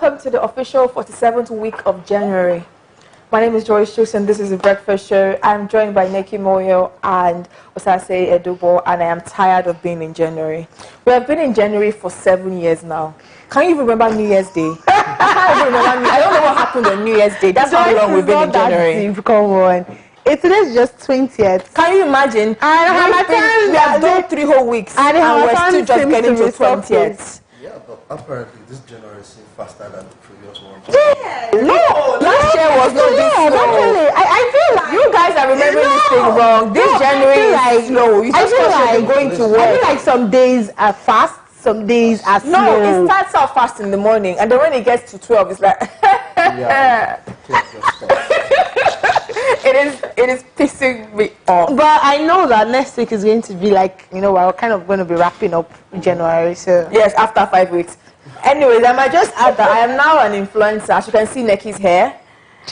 welcome to the official 47th week of January. My name is Joyce Chooks and this is the Breakfast Show. I'm joined by Neki Moyo and Osase Edubo, and I am tired of being in January. We have been in January for 7 years now. Can you even remember New Year's Day? I don't know what happened on New Year's Day. That's how long we've been in January. Come on. Today's just 20th. Can you imagine? We have done 3 whole weeks and we're still just getting to 20th. Yeah, but apparently this January seemed faster than the previous one. Yeah. No, last year was not this slow. I feel like you guys are remembering this thing wrong. This January is slow. You just thought you were going to work. I feel like some days are fast, some days are slow. No, it starts out fast in the morning, and then when it gets to 12, it's like yeah, it is pissing me off. But I know that next week is going to be like, we're kind of going to be wrapping up January. So yes, after 5 weeks. Anyways, I might just add that I am now an influencer. As you can see, Neki's hair.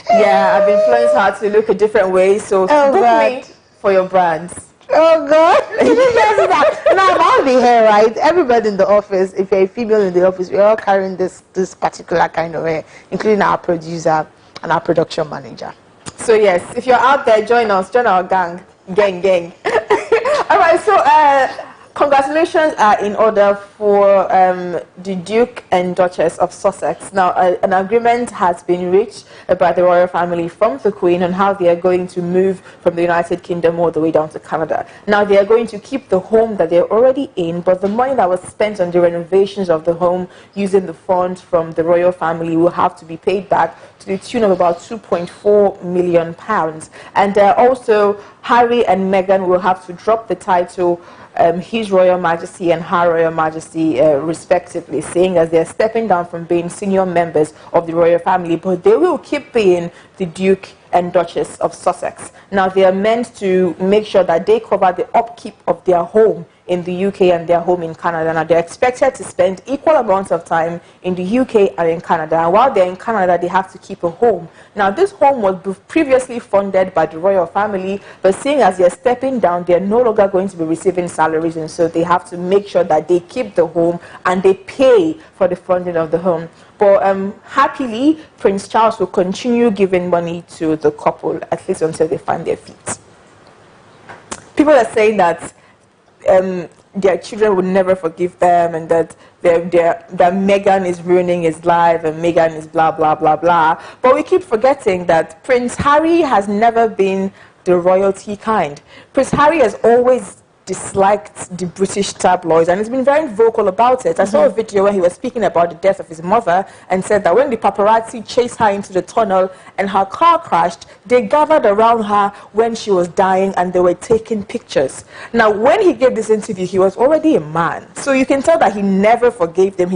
Yeah, I've influenced her to look a different way. So book me for your brands. Oh God! Now about the hair, right? Everybody in the office, if you're a female in the office, we're all carrying this particular kind of hair, including our producer and our production manager. So yes, if you're out there, join us, join our gang. All right, so congratulations are in order for the Duke and Duchess of Sussex. Now, an agreement has been reached by the royal family from the Queen on how they are going to move from the United Kingdom all the way down to Canada. Now, they are going to keep the home that they're already in, but the money that was spent on the renovations of the home using the funds from the royal family will have to be paid back to the tune of about £2.4 million. And also, Harry and Meghan will have to drop the title His Royal Majesty and Her Royal Majesty, respectively, saying as they're stepping down from being senior members of the royal family, but they will keep being the Duke and Duchess of Sussex. Now, they are meant to make sure that they cover the upkeep of their home in the UK and their home in Canada. Now, they're expected to spend equal amounts of time in the UK and in Canada. And while they're in Canada, they have to keep a home. Now, this home was previously funded by the royal family, but seeing as they're stepping down, they're no longer going to be receiving salaries, and so they have to make sure that they keep the home and they pay for the funding of the home. But happily, Prince Charles will continue giving money to the couple, at least until they find their feet. People are saying that their children would never forgive them, and that Meghan is ruining his life, and Meghan is blah, blah, blah, blah. But we keep forgetting that Prince Harry has never been the royalty kind. Prince Harry has always disliked the British tabloids, and he's been very vocal about it. I saw a video where he was speaking about the death of his mother and said that when the paparazzi chased her into the tunnel and her car crashed, they gathered around her when she was dying and they were taking pictures. Now, when he gave this interview, he was already a man. So you can tell that he never forgave them.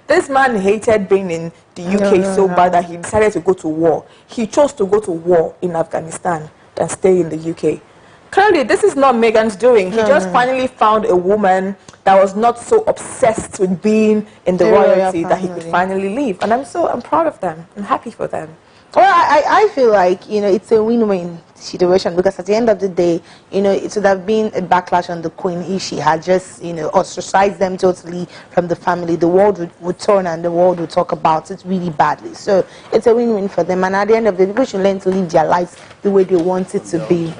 This man hated being in the UK so bad that he decided to go to war. He chose to go to war in Afghanistan than stay in the UK. Clearly, this is not Meghan's doing. He just finally found a woman that was not so obsessed with being in the royalty that he could finally leave. And I'm proud of them. I'm happy for them. Well, I feel like, it's a win-win situation, because at the end of the day, it would have been a backlash on the Queen if she had just, ostracized them totally from the family. The world would turn and the world would talk about it really badly. So it's a win-win for them. And at the end of the day, people should learn to live their lives the way they want it to be.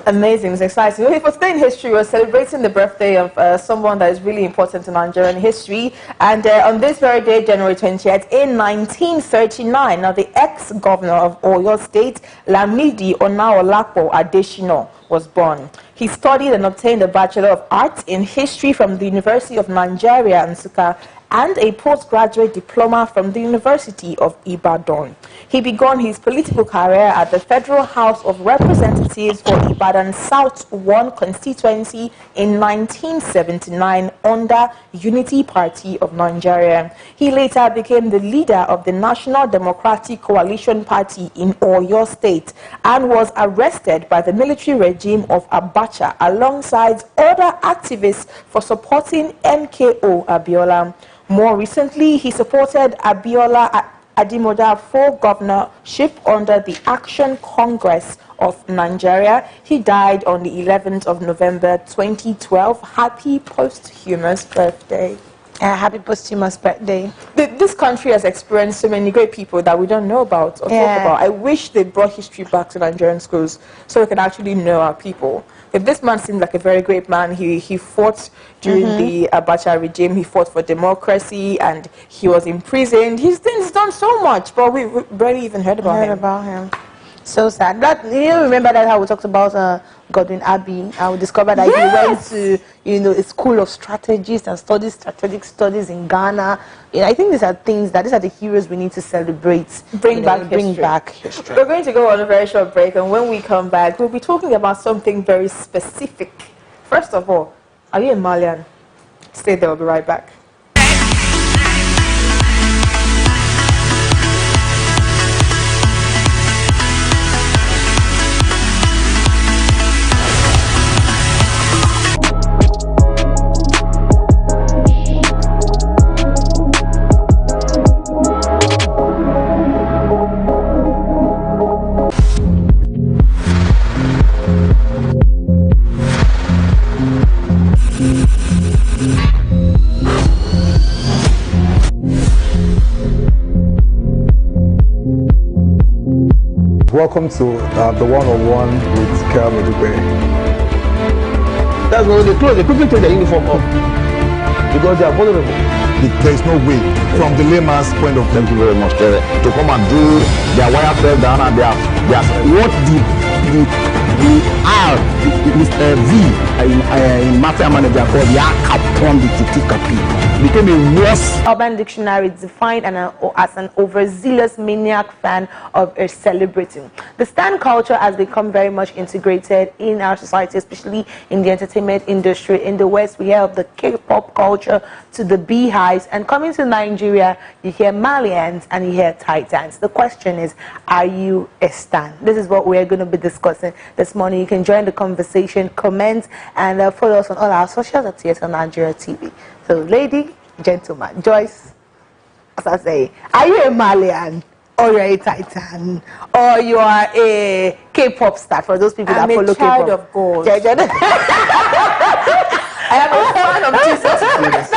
Amazing, it's exciting. Okay, for today in history, we're celebrating the birthday of someone that is really important in Nigerian history. And on this very day, January 20th, in 1939, now the ex-governor of Oyo State, Lamidi Onaolapo Adeshina, was born. He studied and obtained a Bachelor of Arts in History from the University of Nigeria, Nsukka, and a postgraduate diploma from the University of Ibadan. He began his political career at the Federal House of Representatives for Ibadan South 1 constituency in 1979 under Unity Party of Nigeria. He later became the leader of the National Democratic Coalition Party in Oyo State and was arrested by the military regime of Abacha alongside other activists for supporting MKO Abiola. More recently, he supported Abiola Adimoda for governorship under the Action Congress of Nigeria. He died on the 11th of November 2012. Happy posthumous birthday. Happy posthumous birthday. This country has experienced so many great people that we don't know about or talk about. I wish they brought history back to Nigerian schools so we can actually know our people. If this man seems like a very great man, he fought during the Abacha regime, he fought for democracy, and he was imprisoned. He's done so much, but we barely even heard about him. So sad. That, remember that how we talked about Godwin Abbey? I we discovered that he went to a school of strategists and studied strategic studies in Ghana. I think these are the heroes we need to celebrate. Bring back history. We're going to go on a very short break, and when we come back, we'll be talking about something very specific. First of all, are you a Malian? Stay there. We'll be right back. Welcome to the one-on-one with Kayode Dugbe. That's why they close. They quickly take their uniform off because they are vulnerable. There is no way, from the layman's point of view. Thank you very much, Kere, to come and do their wire fell down and their what the R is V in matter manager called the Capon the Titikapi. Became a worse. Urban Dictionary defined as an overzealous maniac fan of a celebrity. The stan culture has become very much integrated in our society, especially in the entertainment industry. In the West, we have the K-pop culture to the beehives, and coming to Nigeria, you hear Malians and you hear Titans. The question is, are you a stan? This is what we're going to be discussing this morning. You can join the conversation, comment, and follow us on all our socials at TSL Nigeria TV. So, lady, gentleman, Joyce, as I say, are you a Malian, or you're a Titan, or you are a K-pop star? For those people that follow K-pop, I'm a child of God. I am a fan of Jesus Christ.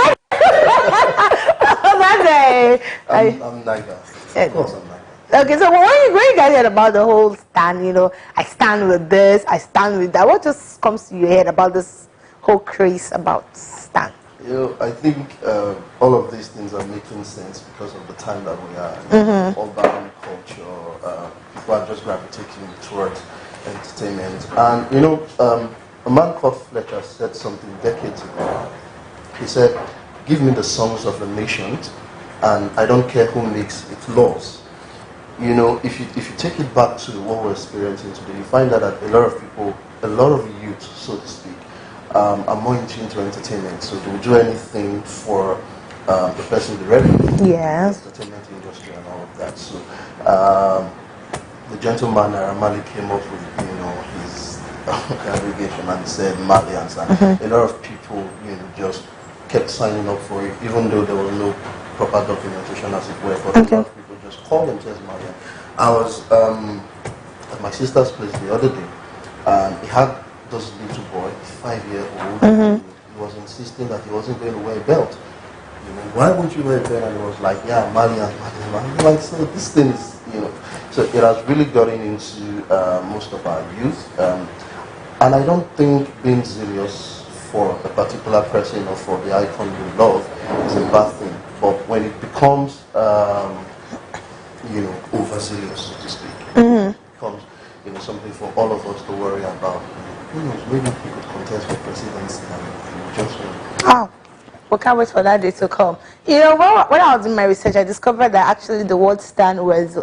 I'm neither. Of course, I'm neither. Okay, so when you guys heard about the whole stand, I stand with this, I stand with that, what just comes to your head about this whole craze about stand? I think all of these things are making sense because of the time that we are. Urban culture, people are just gravitating towards entertainment. And a man called Fletcher said something decades ago. He said, "Give me the songs of the nation, and I don't care who makes its laws." If you take it back to what we're experiencing today, you find out that a lot of people, a lot of youth, so to speak, are more in tune to entertainment, so they will do anything for the person with the revenue. Yes. The entertainment industry and all of that. So the gentleman Naramali came up with his aggregation and said Malians, and a lot of people just kept signing up for it, even though there was no proper documentation as it were. But a lot of people just call themselves Malian. I was at my sister's place the other day, and he had this little boy, 5-year-old, he was insisting that he wasn't going to wear a belt. Why won't you wear a belt? And he was like, yeah, Malian. I'm like, so this thing is, so it has really gotten into most of our youth. And I don't think being zealous for a particular person or for the icon you love is a bad thing. But when it becomes, overzealous, so to speak, it becomes, something for all of us to worry about. Who knows, maybe we could contest for presidency and just Oh, we can't wait for that day to come. When I was doing my research, I discovered that actually the word "stan" was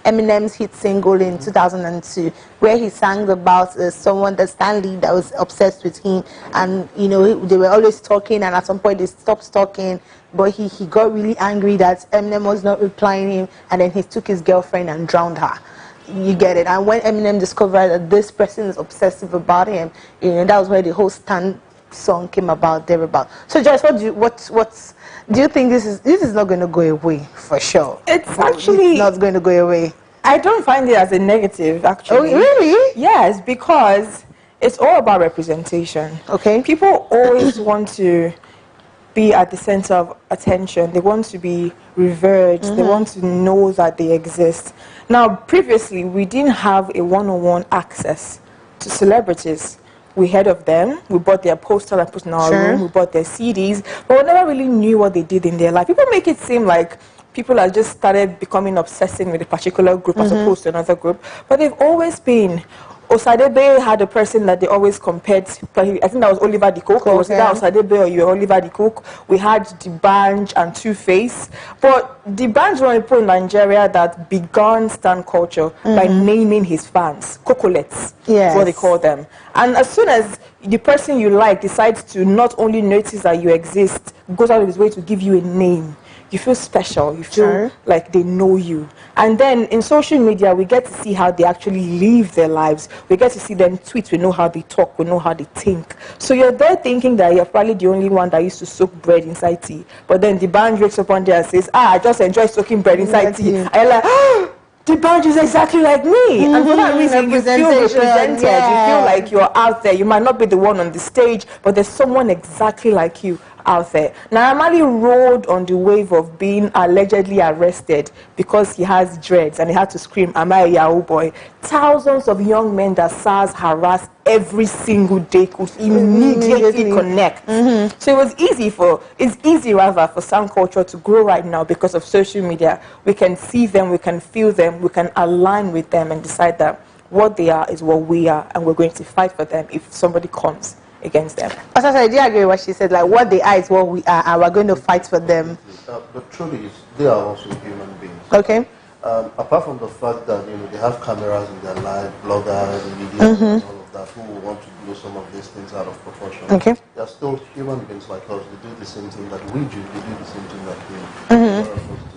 Eminem's hit single in 2002, where he sang about someone, the Stan Lee, that was obsessed with him, and they were always talking, and at some point they stopped talking, but he got really angry that Eminem was not replying him, and then he took his girlfriend and drowned her. You get it? And when Eminem discovered that this person is obsessive about him, that was where the whole "Stan" song came about, thereabout. So Joyce, what do you think this is not going to go away for sure? It's actually not going to go away. I don't find it as a negative, actually. Oh, really? Yes, because it's all about representation. Okay. People always want to be at the center of attention. They want to be revered. They want to know that they exist. Now, previously, we didn't have a one-on-one access to celebrities. We heard of them. We bought their poster and put in our room. We bought their CDs. But we never really knew what they did in their life. People make it seem like people have just started becoming obsessing with a particular group as opposed to another group. But they've always been. Osadebe had a person that they always compared. I think that was Oliver the Cook. It was either Osadebe or you were Oliver the Cook. We had D'banj and Two-Face. But D'banj were people in Nigeria that began stan culture by naming his fans. Cocolets. That's what they call them. And as soon as the person you like decides to not only notice that you exist, goes out of his way to give you a name, you feel special. You feel like they know you. And then in social media, we get to see how they actually live their lives. We get to see them tweet. We know how they talk. We know how they think. So you're there thinking that you're probably the only one that used to soak bread inside tea. But then D'banj wakes up one day and says, I just enjoy soaking bread inside tea. And you're like, oh, D'banj is exactly like me. And for that reason, you feel represented. You feel like you're out there. You might not be the one on the stage, but there's someone exactly like you out there. Naira Marley rode on the wave of being allegedly arrested because he has dreads and he had to scream, "Am I a Yahoo boy?" Thousands of young men that SARS harassed every single day could immediately connect. So it's easy rather for sound culture to grow right now because of social media. We can see them, we can feel them, we can align with them and decide that what they are is what we are, and we're going to fight for them if somebody comes against them. I do agree with what she said, like what they are is what we are, and we're going to fight for them. The truth is, they are also human beings. Okay. Apart from the fact that they have cameras in their life, bloggers, media, and all of that, who want to blow some of these things out of proportion. Okay. They are still human beings like us. They do the same thing that we do. They do the same thing that we.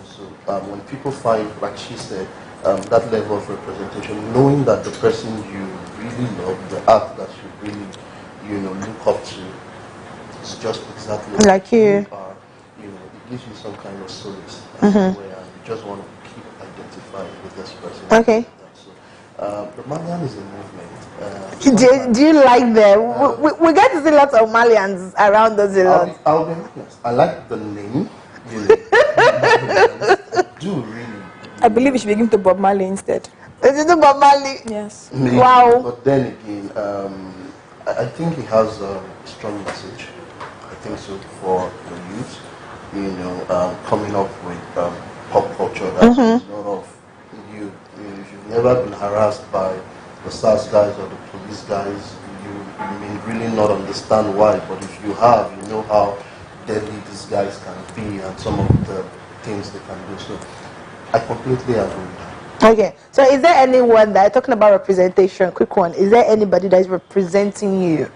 So when people find, like she said, that level of representation, knowing that the person you really love, the act that you really look up to, is just exactly like you are. It gives you some kind of solace, where you just want to keep identifying with this person. Okay. So, the Malian is a movement. Do you like them? We get to see lots of Malians around us a lot. I'll be honest. I like the name. I do really. I believe we should begin to Bob Marley instead. Is it Bob Marley? Yes. Maybe, wow. But then again, I think he has a strong message. I think so for the youth. Coming up with pop culture that is not of you. If you've never been harassed by the SARS guys or the police guys, you may really not understand why. But if you have, you know how deadly these guys can be and some of the things they can do. So I completely agree with that. Okay. So is there anyone that, talking about representation, quick one, is there anybody that is representing you?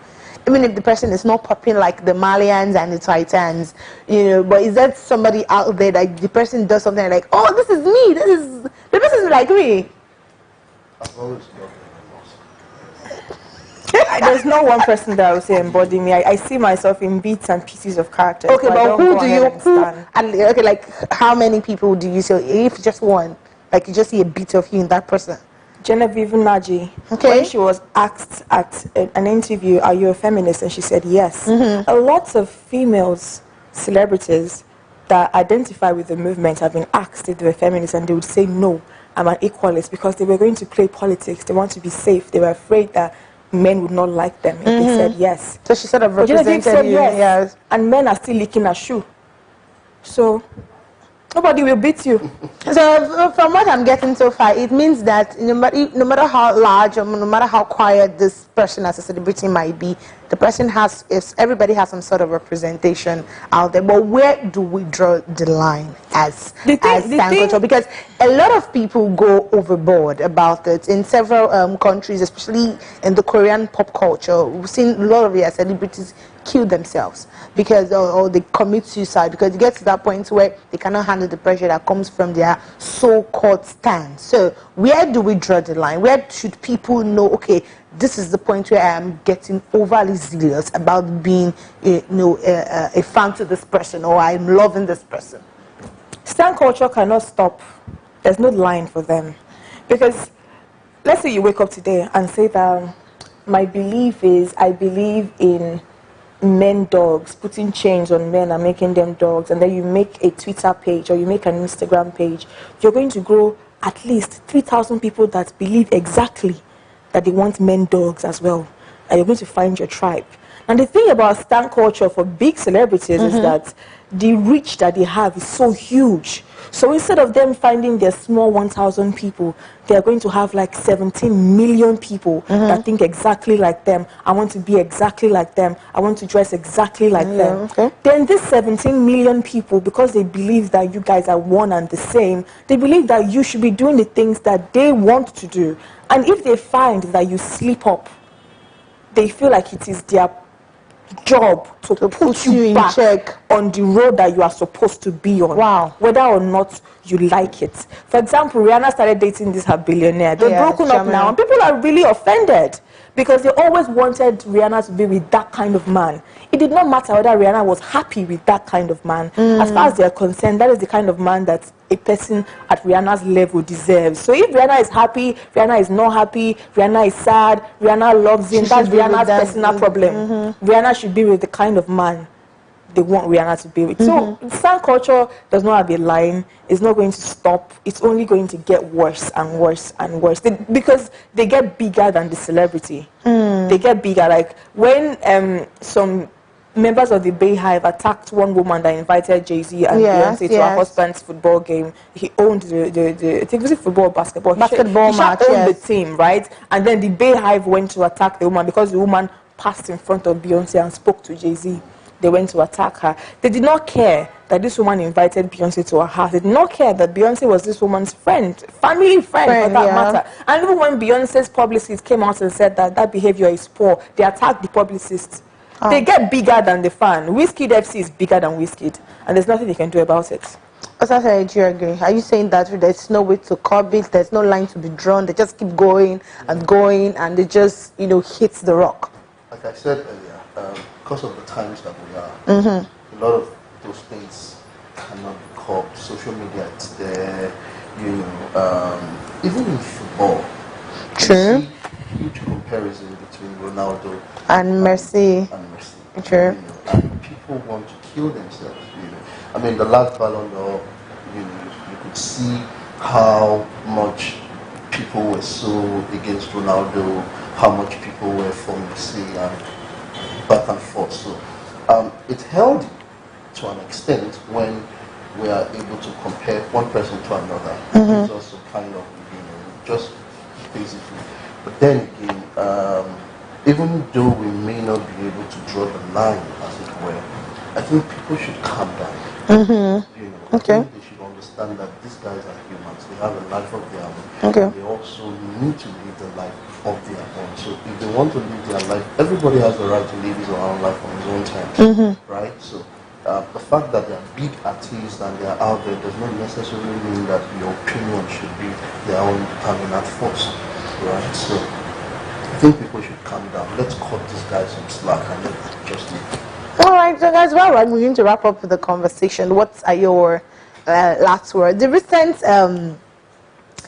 Even if the person is not popping like the Malians and the Titans, but is there somebody out there that the person does something like, oh, this is me, the person is like me? I've always loved There's no one person that I would say embody me. I see myself in bits and pieces of characters. Okay, but who do you, okay, like how many people do you see, if just one, like you just see a bit of you in that person? Genevieve Naji, when she was asked at an interview, are you a feminist? And she said yes. A lot of females, celebrities that identify with the movement have been asked if they were feminists, and they would say no, I'm an equalist, because they were going to play politics. They want to be safe. They were afraid that men would not like them if they said yes. So she sort of represented you. Yes. And men are still licking her shoe. So nobody will beat you. So from what I'm getting so far, it means that no matter how large or no matter how quiet this person as a celebrity might be, the person has, everybody has some sort of representation out there. But where do we draw the line as stan culture? Because a lot of people go overboard about it in several countries, especially in the Korean pop culture. We've seen a lot of their celebrities kill themselves because or they commit suicide because it gets to that point where they cannot handle the pressure that comes from their so-called stand. So where do we draw the line? Where should people know, okay, this is the point where I am getting overly zealous about being a fan to this person, or I'm loving this person? Stan culture cannot stop. There's no line for them. Because let's say you wake up today and say that my belief is I believe in men dogs, putting chains on men and making them dogs, and then you make a Twitter page or you make an Instagram page, you're going to grow at least 3,000 people that believe exactly that they want men dogs as well. And you're going to find your tribe. And the thing about stan culture for big celebrities is that the reach that they have is so huge. So instead of them finding their small 1,000 people, they're going to have like 17 million people that think exactly like them. I want to be exactly like them. I want to dress exactly like them. Okay. Then these 17 million people, because they believe that you guys are one and the same, they believe that you should be doing the things that they want to do. And if they find that you slip up, they feel like it is their job to put you in back check on the road that you are supposed to be on. Wow. Whether or not you like it. For example, Rihanna started dating this her billionaire. They're broken up now, and people are really offended because they always wanted Rihanna to be with that kind of man. It did not matter whether Rihanna was happy with that kind of man. As far as they're concerned, that is the kind of man that a person at Rihanna's level deserves. So if Rihanna is happy, Rihanna is not happy, Rihanna is sad, Rihanna loves him, that's Rihanna's personal problem. Rihanna should be with the kind of man they want Rihanna to be with. So stan culture does not have a line. It's not going to stop. It's only going to get worse and worse and worse. Because they get bigger than the celebrity. They get bigger. Like when some members of the Bayhive attacked one woman that invited Jay-Z and Beyonce to her husband's football game. He owned the I think it was a football, basketball match. He owned the team, right? And then the Bayhive went to attack the woman because the woman passed in front of Beyonce and spoke to Jay-Z. They went to attack her. They did not care that this woman invited Beyonce to her house. They did not care that Beyonce was this woman's friend, family friend for that matter. And even when Beyonce's publicist came out and said that that behavior is poor, they attacked the publicist. They get bigger than the fan. Wizkid FC is bigger than Wizkid, and there's nothing they can do about it. Do you agree? Are you saying that there's no way to curb it? There's no line to be drawn. They just keep going and going, and they just, hit the rock. Like I said earlier, because of the times that we are, a lot of those things cannot be curbed. Social media, it's there. Even in football, True. you see huge comparison between Ronaldo and Messi. True. And people want to kill themselves. I mean, the last Ballon d'Or, you could see how much people were so against Ronaldo, how much people were for Messi, and back and forth. So it held to an extent when we are able to compare one person to another. It's also kind of, just basically. But then again, even though we may not be able to draw the line, as it were, I think people should calm down. I think they should understand that these guys are humans. They have a life of their own. They also need to live the life of their own. So if they want to live their life, everybody has the right to live his or her own life on his own terms, right? So the fact that they are big artists and they are out there does not necessarily mean that your opinion should be their own determinant force, right? So I think people should calm down. Let's cut these guys some slack and let's just leave. All right, so guys, well, we're going to wrap up the conversation. What are your last words? The recent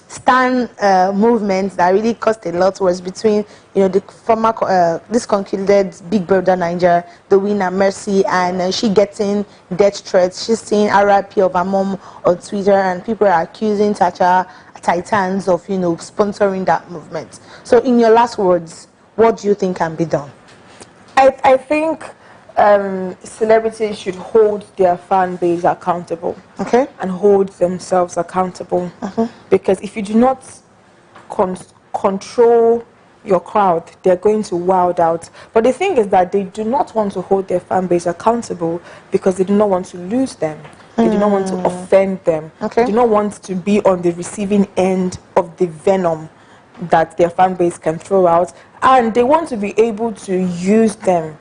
stan movement that really caused a lot was between, the former, this concluded Big Brother Niger, the winner, Mercy, and she getting death threats. She's seeing RIP of her mom on Twitter, and people are accusing Chacha Titans of, sponsoring that movement. So in your last words, what do you think can be done? I think celebrities should hold their fan base accountable, and hold themselves accountable, because if you do not control your crowd, they're going to wild out. But the thing is that they do not want to hold their fan base accountable because they do not want to lose them. They do not want to offend them. They do not want to be on the receiving end of the venom that their fan base can throw out, and they want to be able to use them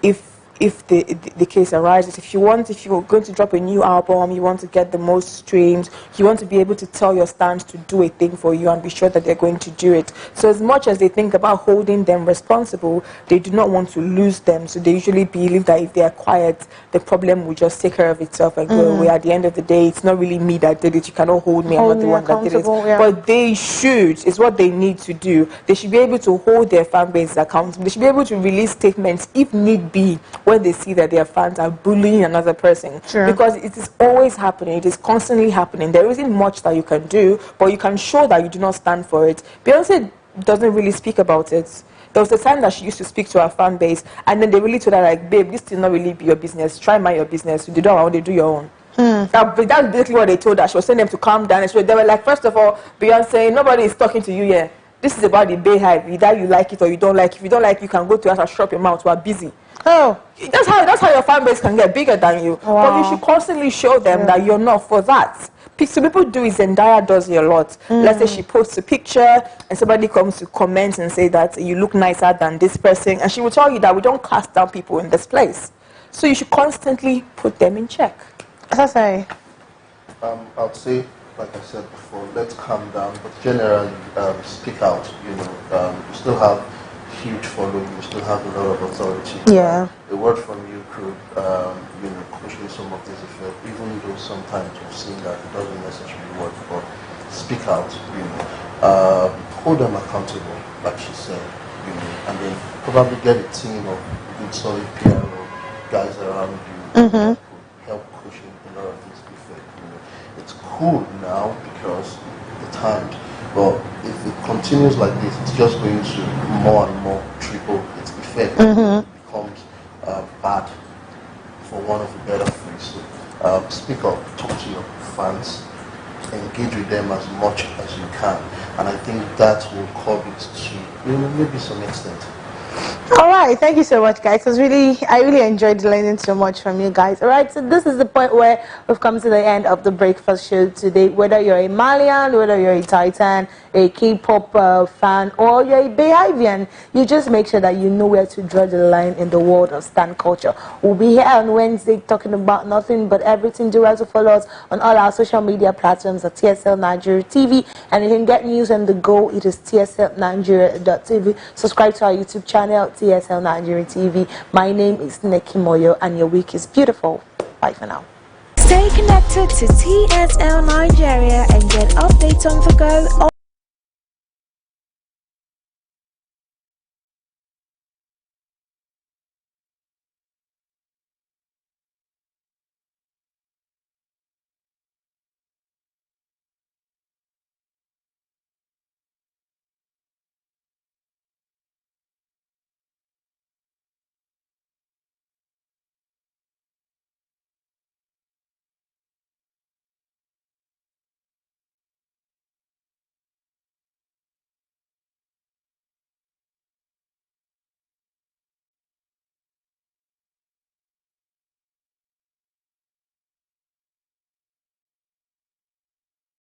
if if the case arises. If you're going to drop a new album, you want to get the most streams, you want to be able to tell your stars to do a thing for you and be sure that they're going to do it. So as much as they think about holding them responsible, they do not want to lose them. So they usually believe that if they are quiet, the problem will just take care of itself and go away. At the end of the day, it's not really me that did it. You cannot hold me. I'm not the one that did it. Yeah. But they should. It's what they need to do. They should be able to hold their fan base accountable. They should be able to release statements if need be when they see that their fans are bullying another person. Sure. Because it is always happening. It is constantly happening. There isn't much that you can do, but you can show that you do not stand for it. Beyonce doesn't really speak about it. There was a time that she used to speak to her fan base, and then they really told her, like, babe, this will not really be your business. Try mind your business. You do what I want to do your own. That's basically what they told her. She was telling them to calm down. So they were like, first of all, Beyonce, nobody is talking to you here. This is about the Bayhive. Either you like it or you don't like it. If you don't like it, you can go to us and shut your mouth. We are busy. Oh. That's how your fan base can get bigger than you. Wow. But you should constantly show them that you're not for that. So people do it. Zendaya does it a lot. Let's say she posts a picture and somebody comes to comment and say that you look nicer than this person, and she will tell you that we don't cast down people in this place. So you should constantly put them in check. Sorry. I'd say, like I said before, let's calm down, but generally speak out. You still have huge following, you still have a lot of authority. Yeah. The word from you could, cushion some of this effect, even though sometimes we've seen that it doesn't necessarily work. But speak out. Hold them accountable, like she said. And then probably get a team of good, solid PR guys around you who help cushion a lot of this effect. It's cool now because the times, but if it continues like this, it's just going to more and more triple its effect. It becomes bad, for one of the better phrase. So speak up, talk to your fans, engage with them as much as you can, and I think that will curb it to maybe some extent. All right, thank you so much, guys. I really enjoyed learning so much from you guys. All right, so this is the point where we've come to the end of the breakfast show today. Whether you're a Malian, whether you're a Titan, a K-pop fan, or you're a Bayhivian, you just make sure that you know where to draw the line in the world of stan culture. We'll be here on Wednesday talking about nothing but everything. Do well to follow us on all our social media platforms at TSL Nigeria TV, and you can get news on the go. It is tslnigeria.tv. Subscribe to our YouTube channel, TSL Nigeria TV. My name is Neki Moyo, and your week is beautiful. Bye for now. Stay connected to TSL Nigeria and get updates on the go.